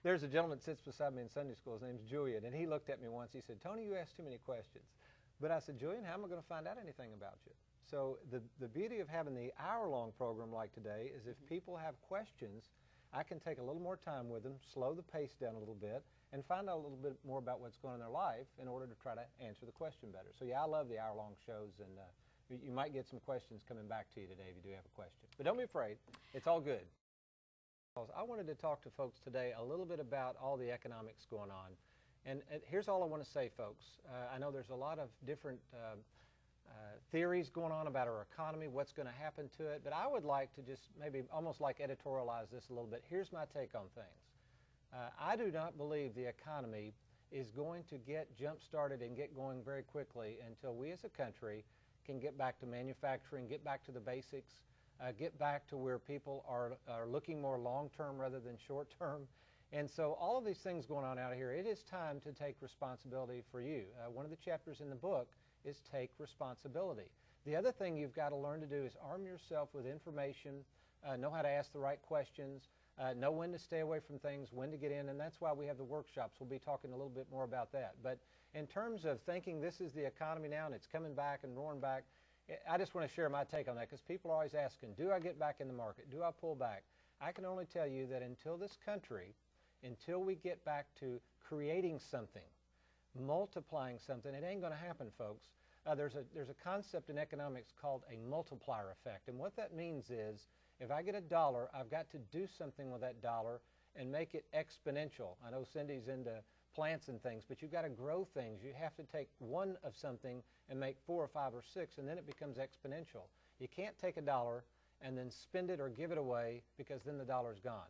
There's a gentleman that sits beside me in Sunday school. His name's Julian, and he looked at me once. He said, "Tony, you ask too many questions." But I said, "Julian, how am I going to find out anything about you?" So the beauty of having the hour-long program like today is if people have questions, I can take a little more time with them, slow the pace down a little bit, and find out a little bit more about what's going on in their life in order to try to answer the question better. So yeah, I love the hour-long shows, and you might get some questions coming back to you today if you do have a question. But don't be afraid. It's all good. I wanted to talk to folks today a little bit about all the economics going on. And here's all I want to say, folks. I know there's a lot of different theories going on about our economy, what's going to happen to it, but I would like to just maybe almost like editorialize this a little bit. Here's my take on things. I do not believe the economy is going to get jump-started and get going very quickly until we as a country can get back to manufacturing, get back to the basics, get back to where people are looking more long-term rather than short-term. And so all of these things going on out here, it is time to take responsibility for you. One of the chapters in the book is take responsibility. The other thing you've got to learn to do is arm yourself with information, know how to ask the right questions, know when to stay away from things, when to get in, and that's why we have the workshops. We'll be talking a little bit more about that. But in terms of thinking this is the economy now and it's coming back and roaring back, I just want to share my take on that because people are always asking, do I get back in the market? Do I pull back? I can only tell you that until this country, until we get back to creating something, multiplying something, it ain't going to happen, folks. There's a concept in economics called a multiplier effect. And what that means is if I get a dollar, I've got to do something with that dollar and make it exponential. I know Cindy's into plants and things, but you've got to grow things. You have to take one of something and make 4 or 5 or 6, and then it becomes exponential. You can't take a dollar and then spend it or give it away because then the dollar's gone.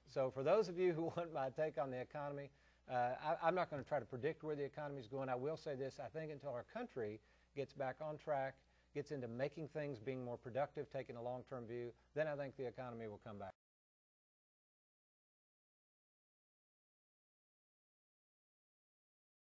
So for those of you who want my take on the economy, I'm not going to try to predict where the economy is going. I will say this. I think until our country gets back on track, gets into making things, being more productive, taking a long-term view, then I think the economy will come back.